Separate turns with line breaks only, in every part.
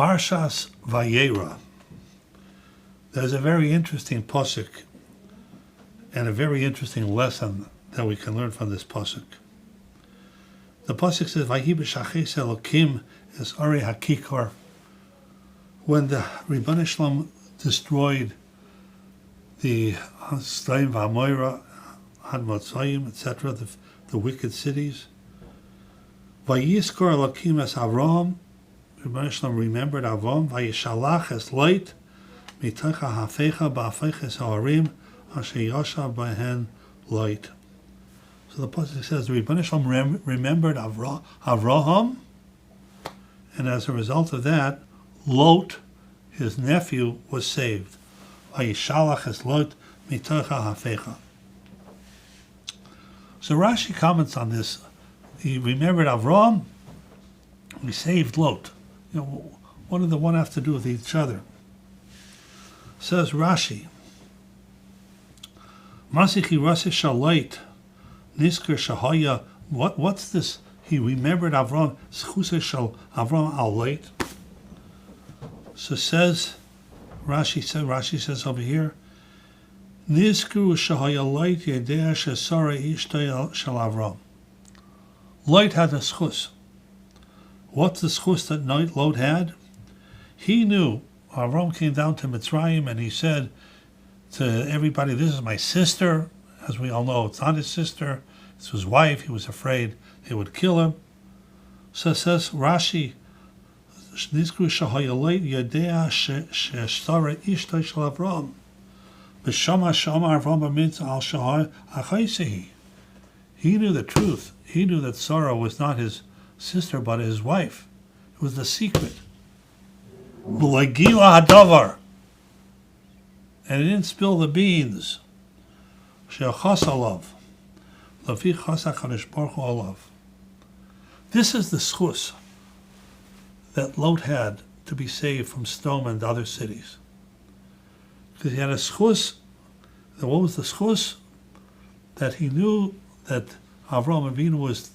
Parshas Vayeira. There's a very interesting pasuk and a very interesting lesson that we can learn from this pasuk. The pasuk says, "Vayi b'shaches Elokim es Ari Hakikor." When the Ribbon Shalom destroyed the Sodom Vayeira, Ad Motzayim, etc., the wicked cities, Vayiskor Elokim es Avram. Ribbon Shalom remembered Avram. Vayishalach es light mitocha hafecha ba'afeches ha'arim asher yashav behen light. So the pasuk says the Ribbon Shalom remembered Avraham, and as a result of that, Lot, his nephew, was saved. Vayishalach es light mitocha hafecha. So Rashi comments on this. He remembered Avram. He saved Lot. What did the one have to do with each other? Says Rashi, Masichi Rasi Shalait, Nisker Shahaya. What's this? He remembered Avram. Schuse Shal Avram al Lait. So Rashi says over here, Niskru Shahaya Lait Yedea Shesara Ishtay Shal Avram. Lait had a schus. What's the schus that Lot had? He knew. Avram came down to Mitzrayim and he said to everybody, "This is my sister." As we all know, it's not his sister, it's his wife. He was afraid they would kill him. So it says Rashi, Nizkru shahayaleit yadea shestara ishtay shel Avram. B'shama shama Avram b'mitzvah al shahai achaysehi. He knew the truth. He knew that Sarah was not his sister, but his wife. It was the secret. V'legila hadavar. And he didn't spill the beans. She'achas alav. Lafi chasa chadosh baruch hu alav. This is the schus that Lot had to be saved from Sodom and other cities. Because he had a schus. What was the schus? That he knew that Avraham Avinu was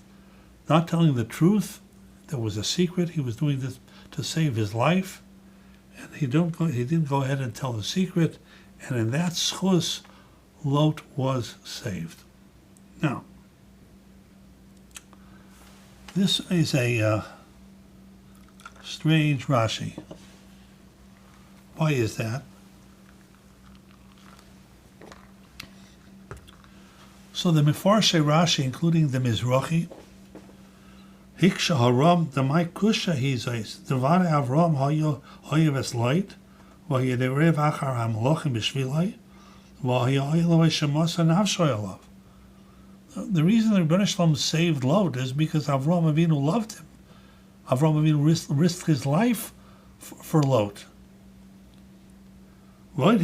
not telling the truth. There was a secret. He was doing this to save his life. And he didn't go ahead and tell the secret. And in that schus, Lot was saved. Now, this is a strange Rashi. Why is that? So the Mefarshei Rashi, including the Mizrahi, Hiksha Haram, the Maikusha Hizais, the Vare Avram Hoyeves Light, Vayederev Achar Hamlochim Bishvilai, Vayeiloi Shemasa Navshoyalav. The reason the Rebbeinu Shalom saved Lot is because Avram Avinu loved him. Avram Avinu risked his life for Lot. What do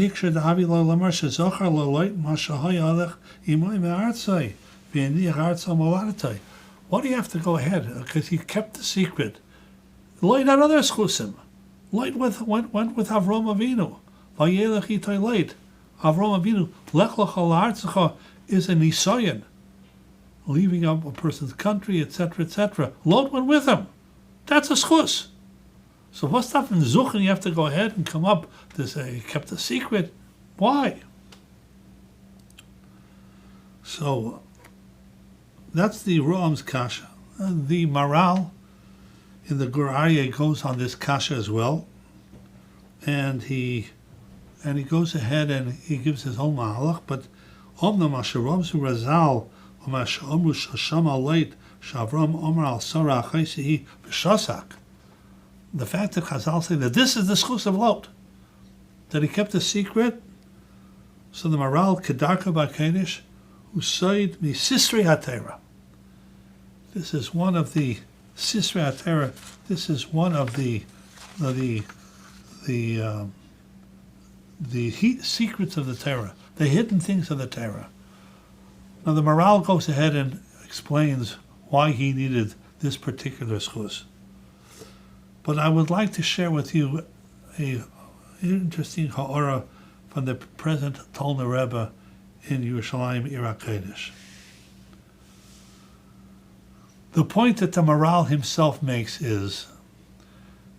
you have to go ahead? Because he kept the secret. Lot had other schusim. Lot went with Avram Avinu. Vayeira chitay Lot. Avram Avinu, lech lecha la'artzecha, is a nisayon, leaving up a person's country, etc., etc. Lot went with him. That's a schus. So what's that in Zuchen? You have to go ahead and come up to say he kept a secret. Why? So that's the Ram's kasha. The Maral in the Gur Aryeh goes on this kasha as well, and he goes ahead and he gives his own mahalach. But Omnam Asheramzu Razal Omashomru Shasham Aleit Shavram Omar Al Sarah Chaysihi B'Shasak. The fact that Chazal say that this is the schus of Lot, that he kept a secret. So the Maral Kedarka Ba'Kedesh, who said mi Sisrei HaTorah. This is one of the Sisrei HaTorah. This is one of the secrets of the Torah, the hidden things of the Torah. Now the Maral goes ahead and explains why he needed this particular schus. But I would like to share with you an interesting ha'ara from the present Tolna Rebbe in Yerushalayim, Ir HaKodesh. The point that the Maral himself makes is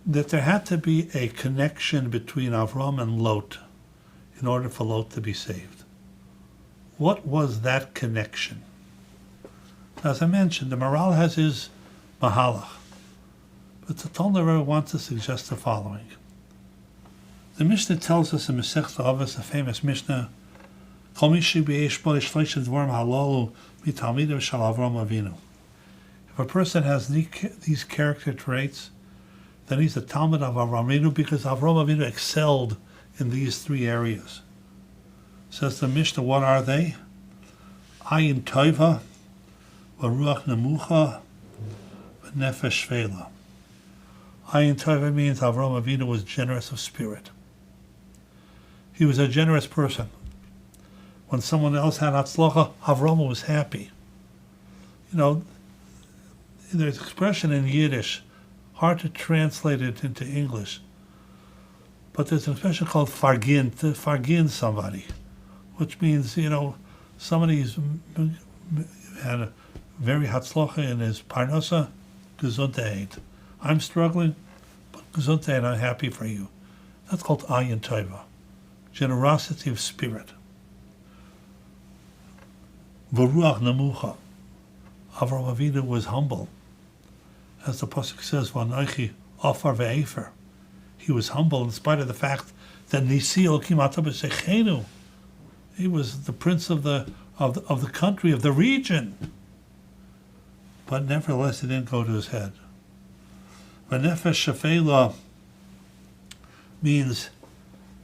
that there had to be a connection between Avram and Lot in order for Lot to be saved. What was that connection? As I mentioned, the Maral has his Mahalach, but the Talmud Rebbe wants to suggest the following. The Mishnah tells us in Masechta Avos, a famous Mishnah, Kol mi shebe'esh bo shlosh dvarim halalu mitalmidav shel Avram Avinu. If a person has these character traits, then he's a Talmud of Avram Avinu, because Avram Avinu excelled in these three areas. Says the Mishnah, what are they? Ayin Tova, Ruach Nemucha, Nefesh Shvela. Ayin Tova means Avram Avinu was generous of spirit. He was a generous person. When someone else had Hatzlacha, Avram was happy. There's an expression in Yiddish, hard to translate it into English, but there's an expression called fargin, to fargin somebody, which means, somebody's had a very hatzlocha in his parnasa, gesundheit. I'm struggling, but gesundheit, I'm happy for you. That's called ayin tova, generosity of spirit. V'ruach nemucha. Avram Avinu was humble. As the pasuk says, "V'anochi ofar ve'efer." He was humble in spite of the fact that Nisi Elokim Ata b'Seichenu. He was the prince of the country, of the region. But nevertheless, it didn't go to his head. V'nefesh shafela means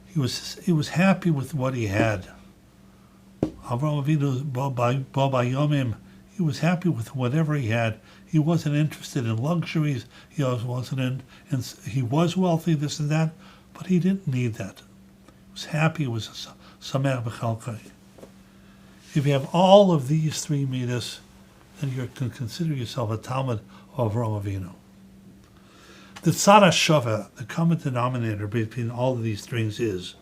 he was happy with what he had. Avram Avinu bo bayomim. He was happy with whatever he had. He wasn't interested in luxuries. He wasn't he was wealthy, this and that, but he didn't need that. He was happy. He was sameach b'chalkai. If you have all of these three midas, then you can consider yourself a Talmud of Avram Avinu. The tzara shava, the common denominator between all of these things is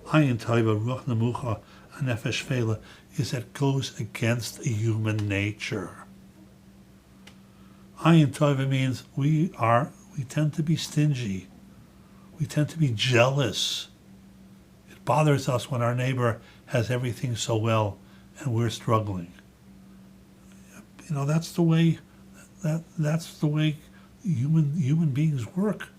ayin taiva, ruach nemucha, and nefesh shvela, is that it goes against human nature. Ayin tova means we tend to be stingy. We tend to be jealous. It bothers us when our neighbor has everything so well and we're struggling. That's the way human beings work.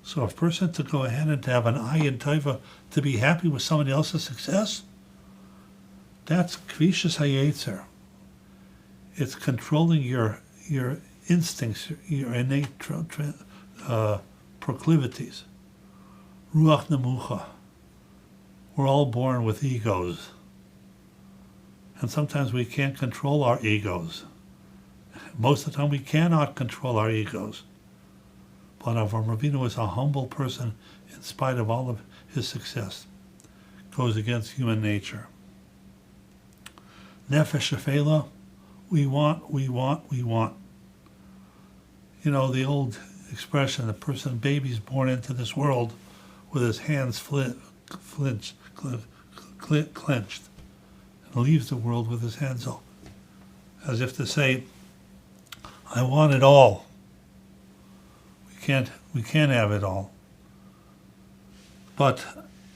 So if a person to go ahead and to have an ayin tova, to be happy with somebody else's success, that's kvishas hayetzer. It's controlling your instincts, your innate proclivities. Ruach nemucha. We're all born with egos. And sometimes we can't control our egos. Most of the time we cannot control our egos. But Avram Avinu is a humble person in spite of all of his success. Goes against human nature. Nefesh shafela, we want. The old expression, the baby's born into this world with his hands clenched, and leaves the world with his hands up, as if to say, I want it all. We can't have it all. But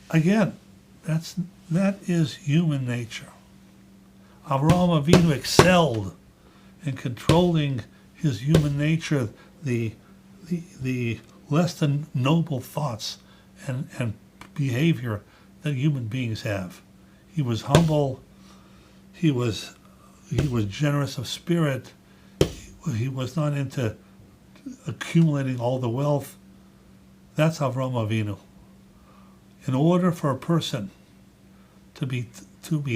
again, that is human nature. Avraham Avinu excelled in controlling his human nature, the less than noble thoughts and behavior that human beings have. He was humble. He was generous of spirit. He was not into accumulating all the wealth. That's Avraham Avinu. In order for a person to be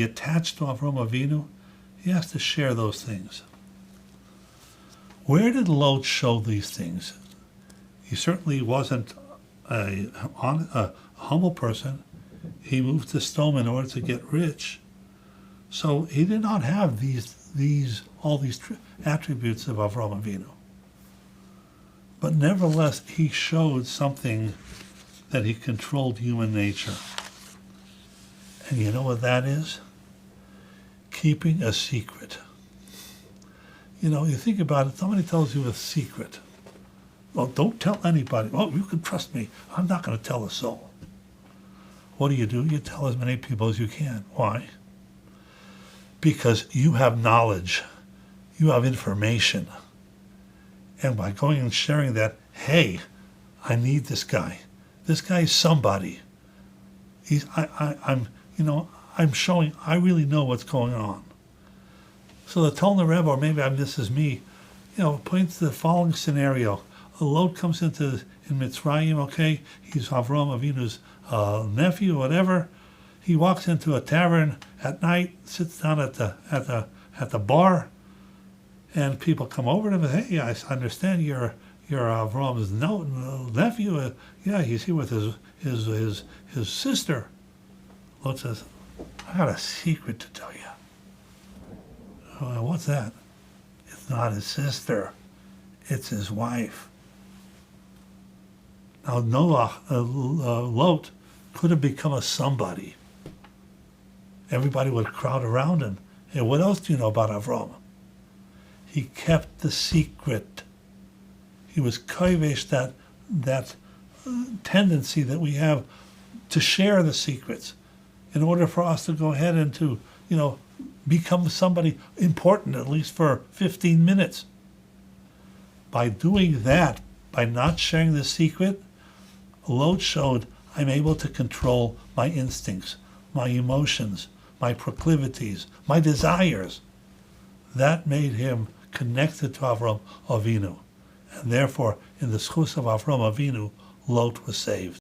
attached to Avraham Avinu, he has to share those things. Where did Lot show these things? He certainly wasn't a humble person. He moved to Sodom in order to get rich. So he did not have all these attributes of Avraham Avinu. But nevertheless, he showed something that he controlled human nature. And you know what that is? Keeping a secret. You think about it, somebody tells you a secret. Well, don't tell anybody. Oh, you can trust me. I'm not going to tell a soul. What do? You tell as many people as you can. Why? Because you have knowledge. You have information. And by going and sharing that, hey, I need this guy. This guy is somebody. I'm showing I really know what's going on. So the Tolner Rebbe, or maybe this is me, points to the following scenario. A Lot comes in Mitzrayim, okay? He's Avram Avinu's nephew, whatever. He walks into a tavern at night, sits down at the bar, and people come over to him and say, hey, I understand you're Avram's nephew. Yeah, he's here with his sister. Lot says, I got a secret to tell you. What's that? It's not his sister. It's his wife. Now, Lot could have become a somebody. Everybody would crowd around him. Hey, what else do you know about Avram? He kept the secret. He was kovesh, that tendency that we have to share the secrets in order for us to go ahead and to, become somebody important, at least for 15 minutes. By doing that, by not sharing the secret, Lot showed I'm able to control my instincts, my emotions, my proclivities, my desires. That made him connected to Avram Avinu. And therefore, in the schus of Avram Avinu, Lot was saved.